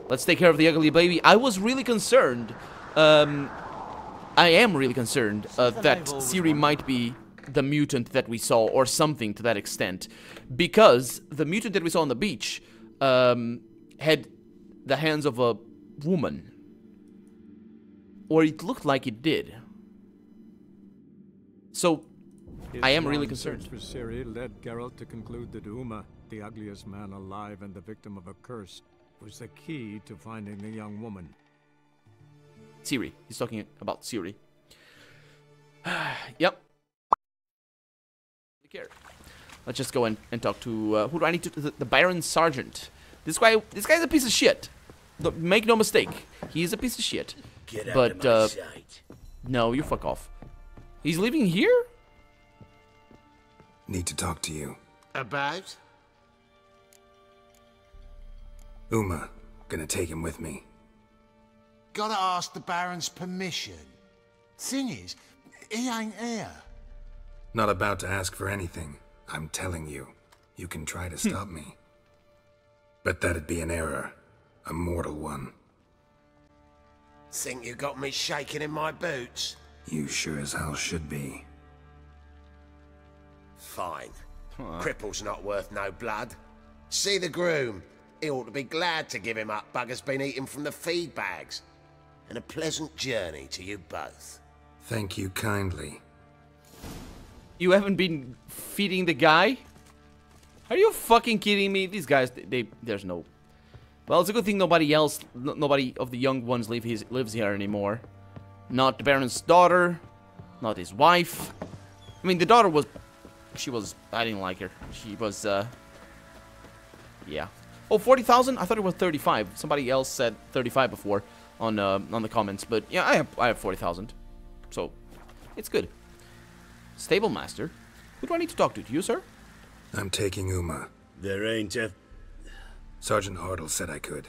Let's take care of the ugly baby. I was really concerned. I am really concerned that Ciri might be the mutant that we saw, or something to that extent, because the mutant that we saw on the beach had the hands of a woman, or it looked like it did. So I am really concerned. His search for Ciri led Geralt to conclude that Uma, the ugliest man alive and the victim of a curse, was the key to finding the young woman. Ciri. He's talking about Ciri. Yep. Let's just go and talk to who do I need to? The Baron Sergeant. This guy's a piece of shit. Make no mistake, he's a piece of shit. Get out but of my sight. no, you fuck off. He's leaving here? Need to talk to you. About? Uma, gonna take him with me. Gotta ask the Baron's permission. Thing is, he ain't here. Not about to ask for anything. I'm telling you. You can try to stop me. But that'd be an error. A mortal one. Think you got me shaking in my boots? You sure as hell should be. Fine. Cripple's not worth no blood. See the groom. He ought to be glad to give him up. Bugger's been eating from the feed bags. And a pleasant journey to you both. Thank you kindly. You haven't been feeding the guy? Are you fucking kidding me? These guys, there's no... Well, it's a good thing nobody of the young ones lives here anymore. Not the Baron's daughter, not his wife. I mean, the daughter was... I didn't like her. She was, yeah. Oh, 40,000? I thought it was 35. Somebody else said 35 before on the comments. But yeah, I have 40,000. So, it's good. Stable master? Who do I need to talk to? You, sir? I'm taking Uma. There ain't a... Sergeant Hartle said I could.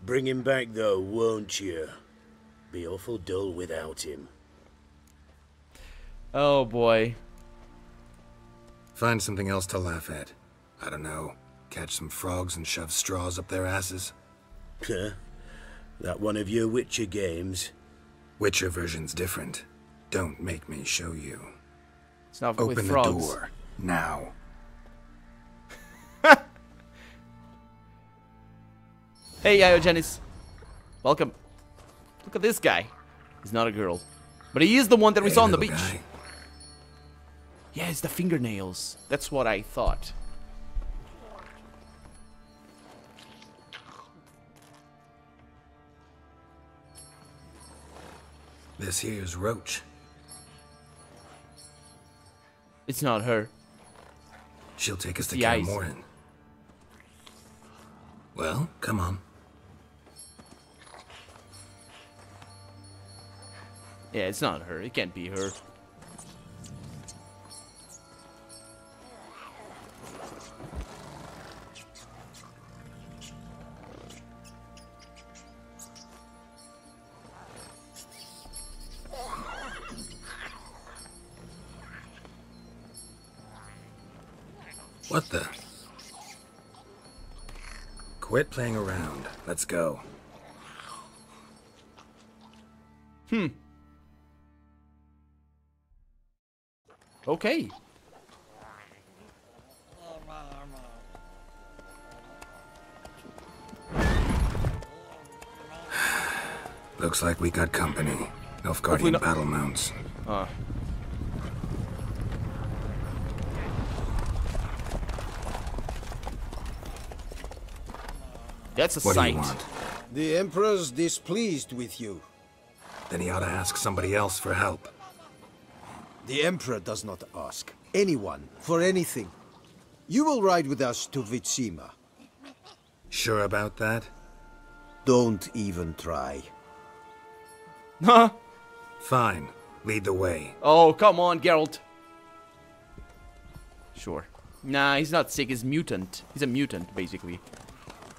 Bring him back, though, won't you? Be awful dull without him. Oh, boy. Find something else to laugh at. I don't know. Catch some frogs and shove straws up their asses. Huh? That one of your Witcher games? Witcher version's different. Don't make me show you. It's not Open with the frogs. door. Now. Hey, Iogenes. Welcome. Look at this guy. He's not a girl. But he is the one that we saw on the beach. Guy. Yeah, it's the fingernails. That's what I thought. This here's Roach. It's not her. She'll take us to The eyes. Morin. Well, come on. Yeah, it's not her. It can't be her. What the? Quit playing around. Let's go. Okay. Looks like we got company. Nilfgaardian battle mounts. That's a What do sight. you want? The Emperor's displeased with you. Then he ought to ask somebody else for help. The Emperor does not ask anyone for anything. You will ride with us to Vitsima. Sure about that? Don't even try. Huh? Fine. Lead the way. Oh, come on, Geralt. Sure. Nah, he's not sick. He's mutant. He's a mutant, basically.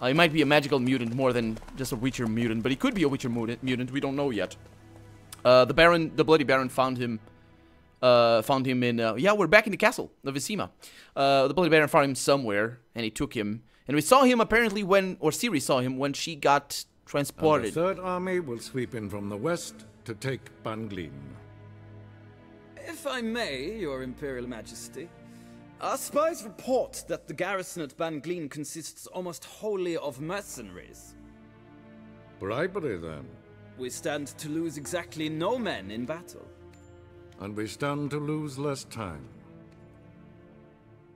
He might be a magical mutant more than just a Witcher mutant, but he could be a Witcher mutant. We don't know yet. The Bloody Baron found him in, yeah, we're back in the castle of Vitsima. The Bloody Baron found him somewhere, and he took him. And we saw him apparently when, or Ciri saw him when she got And transported. the Third Army will sweep in from the west to take Banglin. If I may, Your Imperial Majesty, our spies report that the garrison at Banglin consists almost wholly of mercenaries. Bribery, then. We stand to lose exactly no men in battle. And we stand to lose less time.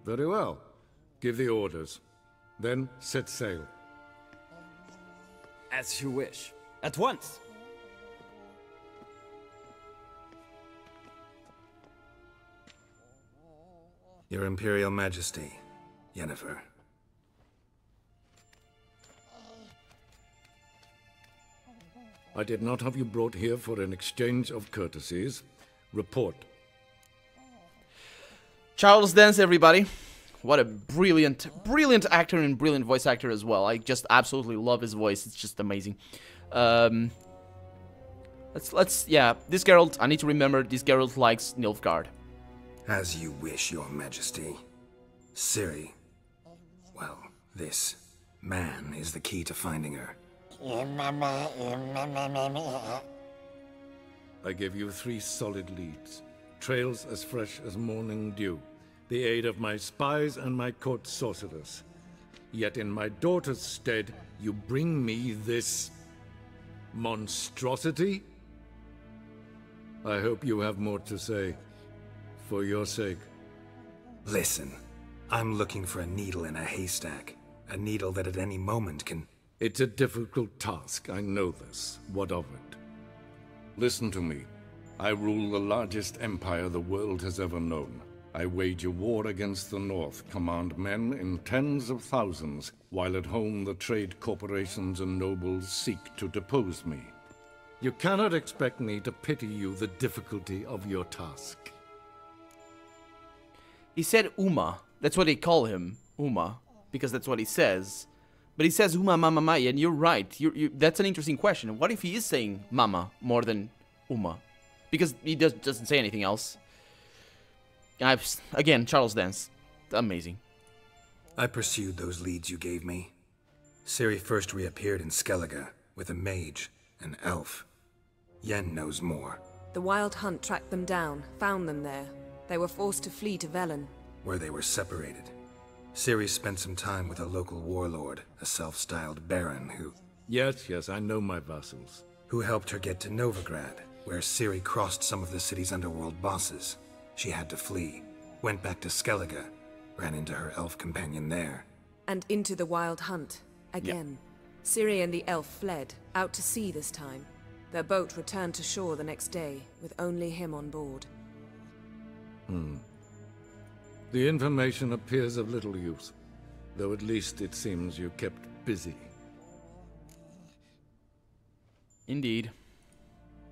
Very well. Give the orders. Then set sail. As you wish. At once! Your Imperial Majesty, Yennefer. I did not have you brought here for an exchange of courtesies. Report. Charles Dance, everybody. What a brilliant actor and brilliant voice actor as well. I just absolutely love his voice. It's just amazing. Yeah, this Geralt, I need to remember, this Geralt likes Nilfgaard. As you wish, Your Majesty. Ciri. Well, this man is the key to finding her. I give you 3 solid leads. Trails as fresh as morning dew. The aid of my spies and my court sorcerers. Yet in my daughter's stead, you bring me this monstrosity? I hope you have more to say. For your sake. Listen, I'm looking for a needle in a haystack. A needle that at any moment can... It's a difficult task, I know this. What of it? Listen to me. I rule the largest empire the world has ever known. I wage a war against the North, command men in tens of thousands, while at home the trade corporations and nobles seek to depose me. You cannot expect me to pity you the difficulty of your task. He said Uma. That's what they call him, Uma, because that's what he says. But he says Uma Mama Maya, and you're right. That's an interesting question. What if he is saying Mama more than Uma? Because he doesn't say anything else. Again, Charles Dance. Amazing. I pursued those leads you gave me. Ciri first reappeared in Skellige with a mage, an elf. Yen knows more. The Wild Hunt tracked them down, found them there. They were forced to flee to Velen. Where they were separated. Ciri spent some time with a local warlord, a self-styled baron who... Yes, I know my vassals. Who helped her get to Novigrad, where Ciri crossed some of the city's underworld bosses. She had to flee, went back to Skellige, ran into her elf companion there. And into the Wild Hunt, again. Ciri and the elf fled, out to sea this time. Their boat returned to shore the next day, with only him on board. The information appears of little use, though at least it seems you kept busy. Indeed.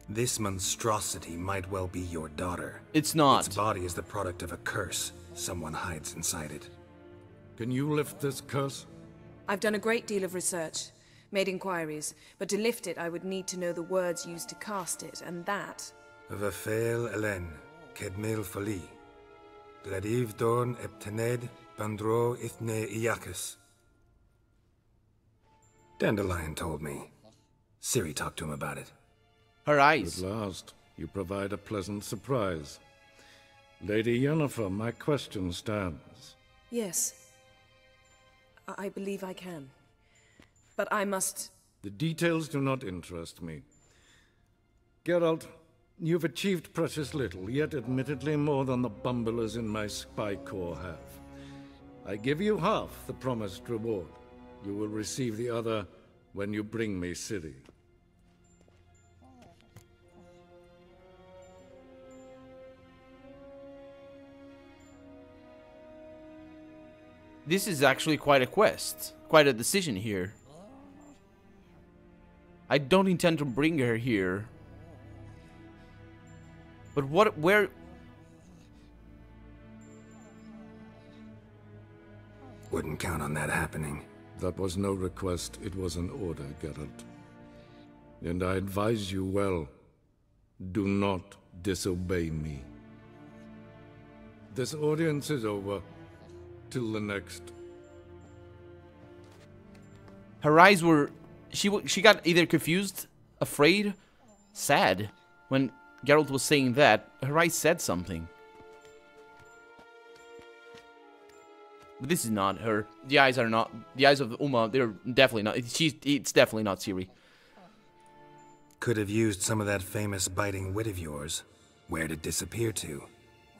This monstrosity might well be your daughter. It's not. Its body is the product of a curse. Someone hides inside it. Can you lift this curse? I've done a great deal of research, made inquiries, but to lift it I would need to know the words used to cast it, and that... Vafel Elen, Kedmil Fali. Gladiv Dorn Eptened Bandro Ithne Iacus. Dandelion told me. Ciri talked to him about it. Her eyes. At last, you provide a pleasant surprise. Lady Yennefer, my question stands. Yes. I believe I can. But I must... The details do not interest me. Geralt, you've achieved precious little, yet admittedly more than the bumblers in my spy corps have. I give you half the promised reward. You will receive the other when you bring me Ciri. This is actually quite a quest. Quite a decision here. I don't intend to bring her here. But where... Wouldn't count on that happening. That was no request, it was an order, Geralt. And I advise you well, do not disobey me. This audience is over. Till the next. Her eyes were... She got either confused, afraid, sad. When Geralt was saying that, her eyes said something. But this is not her. The eyes are not... The eyes of Uma, they're definitely not... It's definitely not Ciri. Could have used some of that famous biting wit of yours. Where'd it disappear to?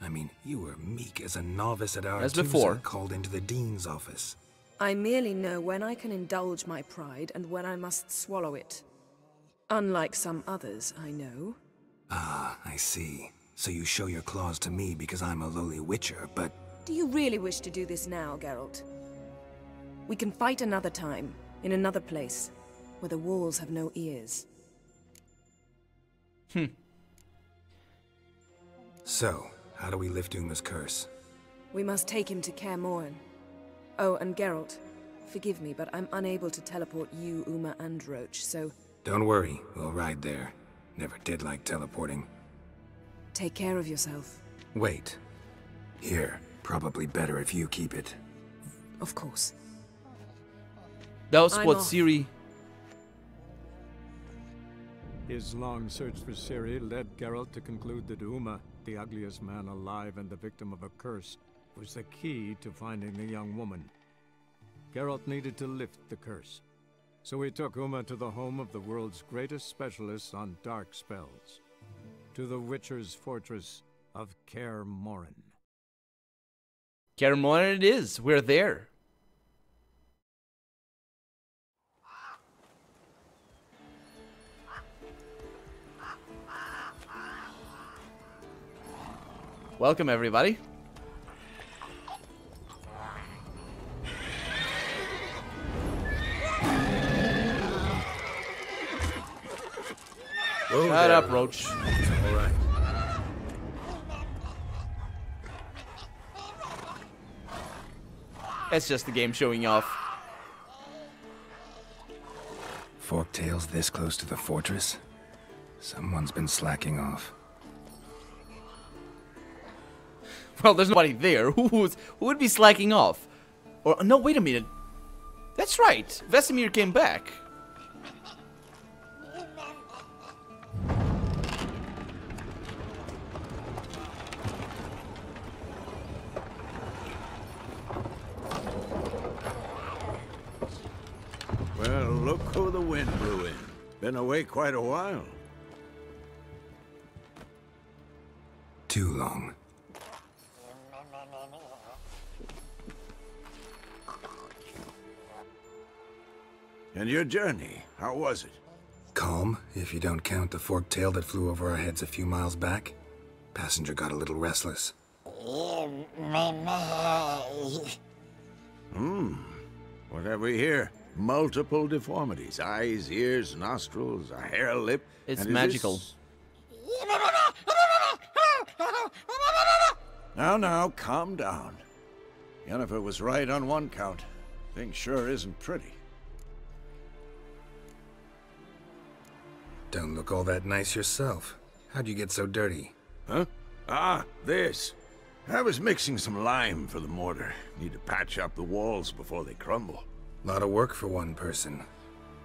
I mean, you were meek as a novice at our As before. Called into the dean's office. I merely know when I can indulge my pride and when I must swallow it. Unlike some others, I know. Ah, I see. So you show your claws to me because I'm a lowly witcher, but... Do you really wish to do this now, Geralt? We can fight another time, in another place, where the walls have no ears. So, how do we lift Uma's curse? We must take him to Kaer Morhen. Oh, and Geralt, forgive me, but I'm unable to teleport you, Uma, and Roach, so... Don't worry, we'll ride there. Never did like teleporting. Take care of yourself. Wait. Here, probably better if you keep it. Of course. That was I'm what off. Ciri... His long search for Ciri led Geralt to conclude that Uma, the ugliest man alive and the victim of a curse, was the key to finding the young woman. Geralt needed to lift the curse, so he took Uma to the home of the world's greatest specialists on dark spells, to the Witcher's fortress of Kaer Morhen. Kaer Morhen it is. We're there. Welcome, everybody. Shut up, Roach. All right. It's just the game showing off. Forktails this close to the fortress? Someone's been slacking off. Well, there's nobody there. Who would be slacking off? Or no, wait a minute. That's right. Vesemir came back. Well, look who the wind blew in. Been away quite a while. Too long. And your journey, how was it? Calm, if you don't count the forktail that flew over our heads a few miles back. Passenger got a little restless. What have we here? Multiple deformities. Eyes, ears, nostrils, a hair lip. It's and is magical. this- Now, calm down. Yennefer was right on one count. Thing sure isn't pretty. Don't look all that nice yourself. How'd you get so dirty? Huh? Ah, this. I was mixing some lime for the mortar. Need to patch up the walls before they crumble. Lot of work for one person.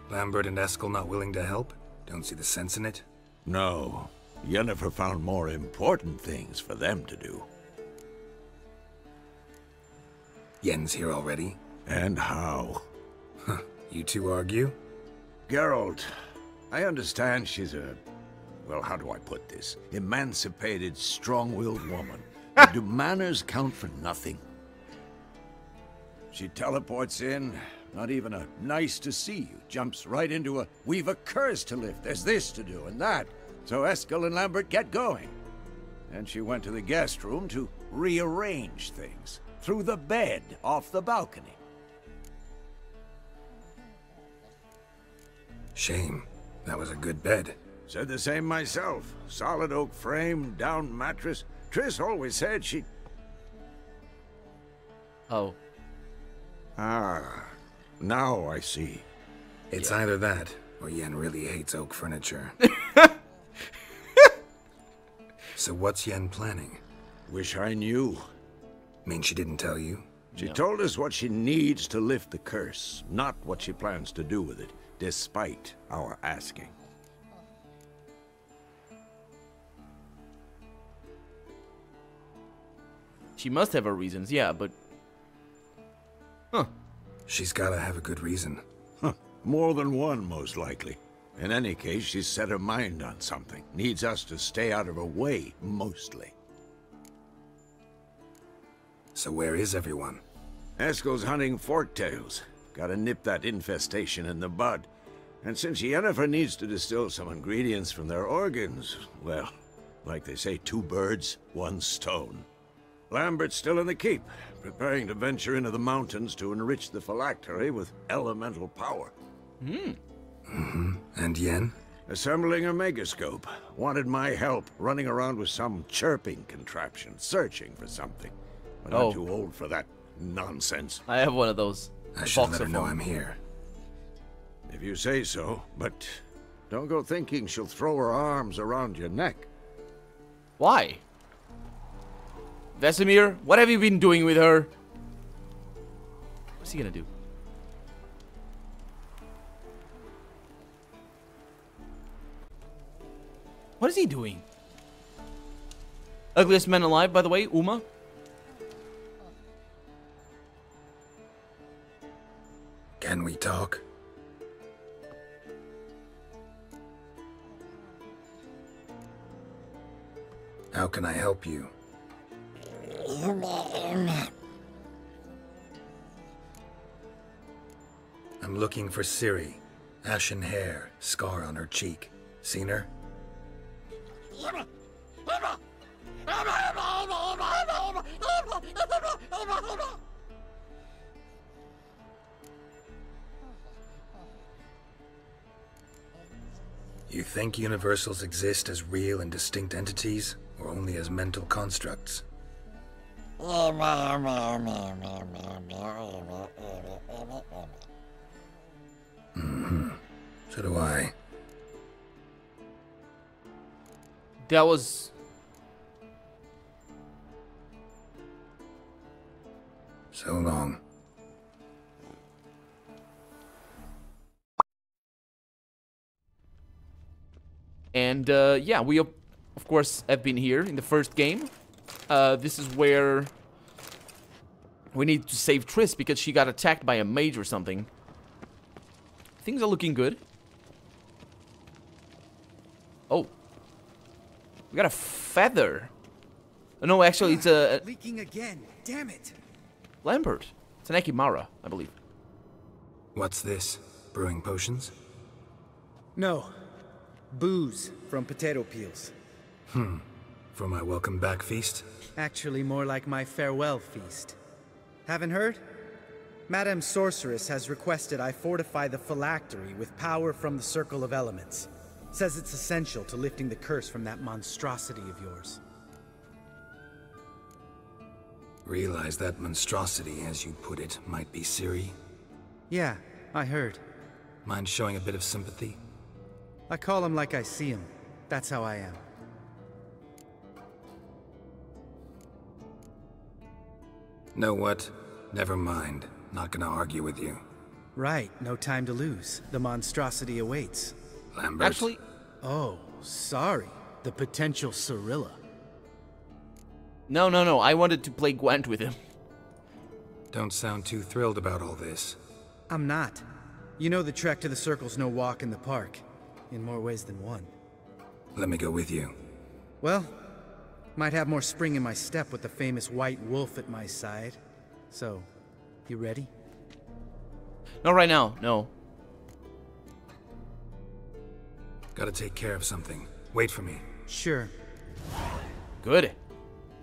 Lambert and Eskel not willing to help? Don't see the sense in it? No. Yennefer found more important things for them to do. Yen's here already? And how? You two argue? Geralt, I understand she's a... well, how do I put this? Emancipated, strong-willed woman. But do manners count for nothing? She teleports in, not even a nice to see you, jumps right into a we've a curse to lift, there's this to do and that. So Eskel and Lambert get going. And she went to the guest room to rearrange things. Through the bed, off the balcony. Shame. That was a good bed. Said the same myself. Solid oak frame, down mattress. Triss always said she'd... Oh. Ah, now I see. It's either that, or Yen really hates oak furniture. So what's Yen planning? Wish I knew. Mean she didn't tell you? She told us what she needs to lift the curse, not what she plans to do with it, despite our asking. She must have her reasons, yeah, but... Huh. She's gotta have a good reason. Huh. More than one, most likely. In any case, she's set her mind on something. Needs us to stay out of her way, mostly. So where is everyone? Eskel's hunting forktails. Gotta nip that infestation in the bud. And since Yennefer needs to distill some ingredients from their organs, well, like they say, 2 birds, 1 stone. Lambert's still in the keep, preparing to venture into the mountains to enrich the phylactery with elemental power. And Yen? Assembling a megascope. Wanted my help running around with some chirping contraption, searching for something. But I'm too old for that nonsense. I have one of those. I should let her know I'm here. If you say so, but don't go thinking she'll throw her arms around your neck. Why? Vesemir, what have you been doing with her? What's he gonna do? What is he doing? Ugliest man alive, by the way, Uma. Can we talk? How can I help you? I'm looking for Ciri. Ashen hair, scar on her cheek. Seen her? You think universals exist as real and distinct entities, or only as mental constructs? So do I. That was... So long. And, yeah, we, of course, have been here in the first game. This is where we need to save Triss because she got attacked by a mage or something. Things are looking good. Oh. We got a feather. No, actually, it's a... Leaking again. Damn it. Lambert. It's an Ekimara, I believe. What's this? Brewing potions? No. Booze from potato peels. For my welcome back feast? Actually, more like my farewell feast. Haven't heard? Madame Sorceress has requested I fortify the phylactery with power from the Circle of Elements. Says it's essential to lifting the curse from that monstrosity of yours. Realize that monstrosity, as you put it, might be Ciri? Yeah, I heard. Mind showing a bit of sympathy? I call him like I see him. That's how I am. Know what? Never mind. Not gonna argue with you. Right, no time to lose. The monstrosity awaits. Lambert? Actually... Oh, sorry. The potential Cirilla. No, no, no. I wanted to play Gwent with him. Don't sound too thrilled about all this. I'm not. You know the trek to the Circle's no walk in the park. In more ways than one. Let me go with you. Well, might have more spring in my step with the famous white wolf at my side. So, you ready? Not right now, no. Gotta take care of something. Wait for me. Sure. Good.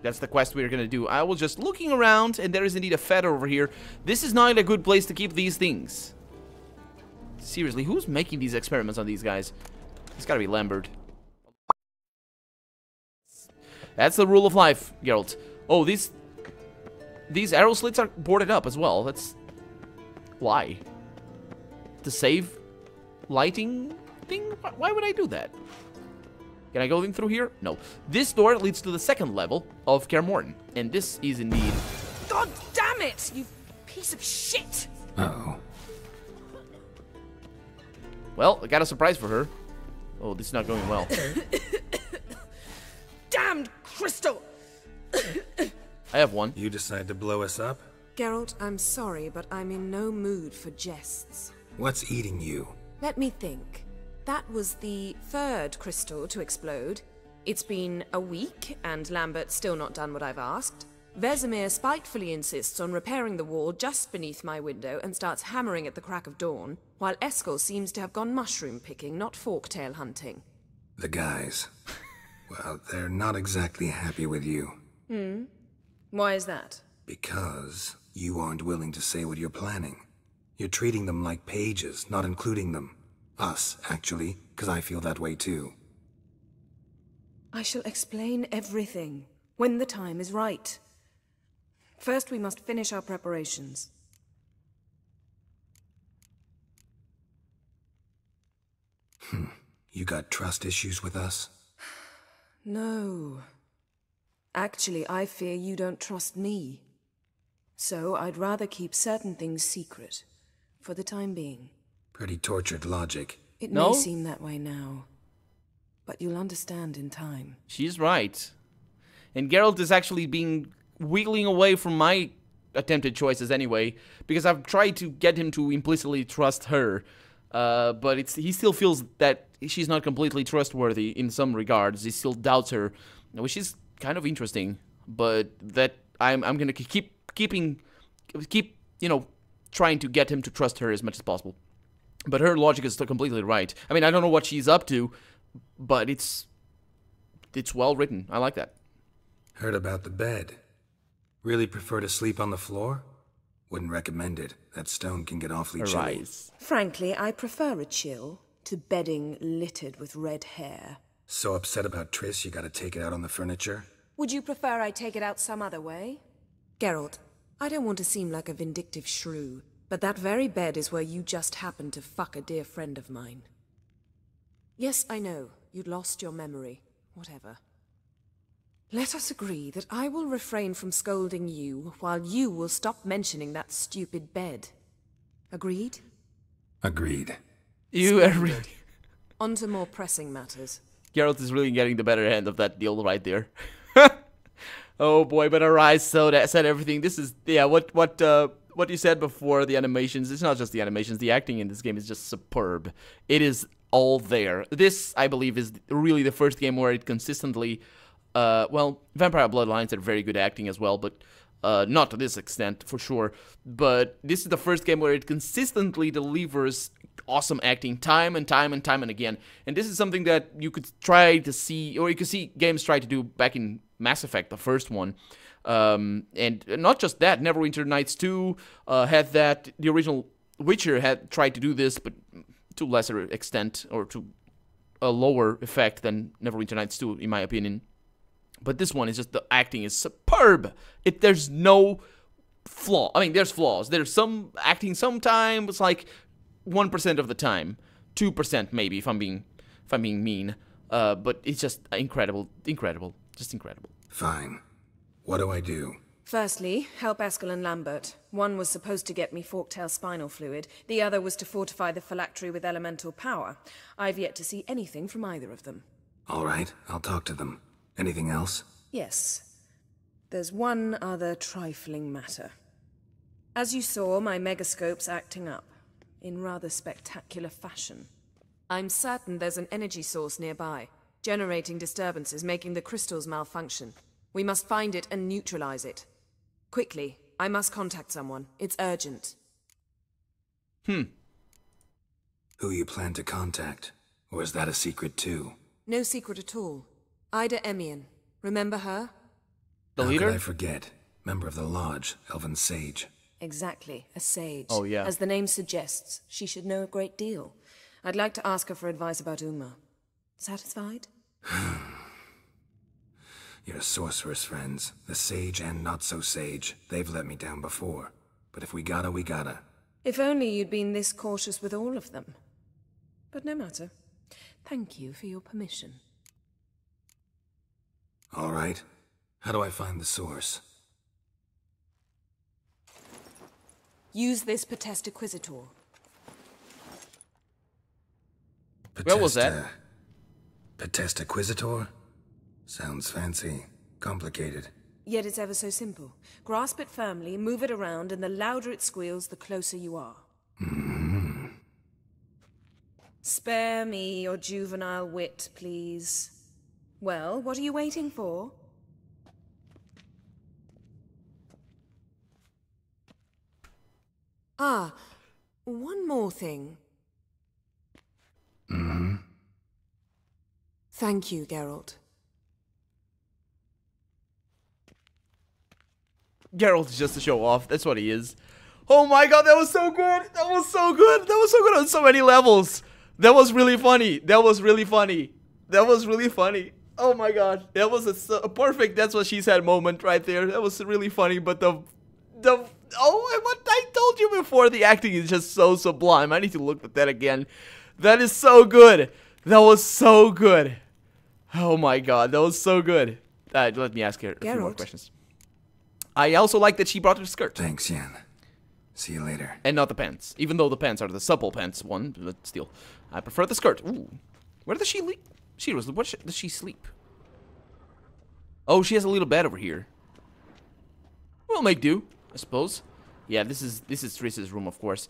That's the quest we're gonna do. I was just looking around, and there is indeed a feather over here. This is not a good place to keep these things. Seriously, who's making these experiments on these guys? It's gotta be Lambert. That's the rule of life, Geralt. Oh, these arrow slits are boarded up as well. That's... Why? To save lighting thing? Why would I do that? Can I go in through here? No. This door leads to the second level of Kaer Morhen. And this is indeed... God damn Damn it, you piece of shit! Uh-oh. Well, I got a surprise for her. Oh, this is not going well. Damned crystal! I have one. You decide to blow us up? Geralt, I'm sorry, but I'm in no mood for jests. What's eating you? Let me think. That was the third crystal to explode. It's been a week, and Lambert's still not done what I've asked. Vesemir spitefully insists on repairing the wall just beneath my window and starts hammering at the crack of dawn, while Eskel seems to have gone mushroom picking, not forktail hunting. The guys. Well, they're not exactly happy with you. Why is that? Because you aren't willing to say what you're planning. You're treating them like pages, not including them. Us, actually, because I feel that way too. I shall explain everything, when the time is right. First, we must finish our preparations. You got trust issues with us? No. Actually, I fear you don't trust me. So I'd rather keep certain things secret, for the time being. Pretty tortured logic. It No? may seem that way now, but you'll understand in time. She's right. And Geralt is actually being wiggling away from my attempted choices anyway, because I've tried to get him to implicitly trust her, but he still feels that she's not completely trustworthy in some regards. He still doubts her, which is kind of interesting. But that I'm gonna keep trying to get him to trust her as much as possible. But her logic is still completely right. I mean, I don't know what she's up to, but it's well written. I like that. Heard about the bed. Really prefer to sleep on the floor? Wouldn't recommend it. That stone can get awfully chilly. Arise. Frankly, I prefer a chill to bedding littered with red hair. So upset about Triss, you gotta take it out on the furniture? Would you prefer I take it out some other way? Geralt, I don't want to seem like a vindictive shrew, but that very bed is where you just happened to fuck a dear friend of mine. Yes, I know, you'd lost your memory. Whatever. Let us agree that I will refrain from scolding you, while you will stop mentioning that stupid bed. Agreed? Agreed. You are really... On to more pressing matters. Geralt is really getting the better end of that deal right there. Oh boy, but Arise said everything. This is, yeah, what you said before, the animations. It's not just the animations. The acting in this game is just superb. It is all there. This, I believe, is really the first game where it consistently... well, Vampire Bloodlines had very good acting as well, but not to this extent, for sure. But this is the first game where it consistently delivers awesome acting time and time and time and again. And this is something that you could try to see, or you could see games try to do back in Mass Effect, the first one. And not just that, Neverwinter Nights 2 had that. The original Witcher had tried to do this, but to lesser extent, or to a lower effect than Neverwinter Nights 2, in my opinion. But this one is just, the acting is superb. There's no flaw. I mean, there's flaws. There's some acting sometimes, it's like 1% of the time. 2% maybe, if I'm being mean. But it's just incredible. Just incredible. Fine. What do I do? Firstly, help Eskel and Lambert. One was supposed to get me forktail spinal fluid. The other was to fortify the phylactery with elemental power. I've yet to see anything from either of them. All right, I'll talk to them. Anything else? Yes. There's one other trifling matter. As you saw, my megascope's acting up, in rather spectacular fashion. I'm certain there's an energy source nearby, generating disturbances, making the crystals malfunction. We must find it and neutralize it. Quickly, I must contact someone. It's urgent. Who you plan to contact? Or is that a secret too? No secret at all. Ida Emian. Remember her? The How leader? could I forget? Member of the Lodge, Elven Sage. Exactly, a sage. Oh, yeah. As the name suggests, she should know a great deal. I'd like to ask her for advice about Uma. Satisfied? Your sorceress friends, the sage and not-so-sage, they've let me down before. But if we gotta, we gotta. If only you'd been this cautious with all of them. But no matter. Thank you for your permission. All right. How do I find the source? Use this Potestaquizitor. Where was that? Potestaquizitor? Sounds fancy. Complicated. Yet it's ever so simple. Grasp it firmly, move it around, and the louder it squeals, the closer you are. Spare me your juvenile wit, please. Well, what are you waiting for? Ah, one more thing. Thank you, Geralt. Geralt is just to show off. That's what he is. Oh my god, that was so good. That was so good. That was so good on so many levels. That was really funny. That was really funny. That was really funny. Oh my god. That was a perfect that's what she said moment right there. That was really funny, but what I told you before, the acting is just so sublime. I need to look at that again. That is so good. That was so good. Oh my god, that was so good. Let me ask her a few more questions. I also like that she brought her skirt. Thanks, Yen. See you later. And not the pants. Even though the pants are the supple pants one, but still. I prefer the skirt. Ooh. Where does she sleep? Where does she sleep? Oh, she has a little bed over here. We'll make do, I suppose. Yeah, this is Triss's room, of course.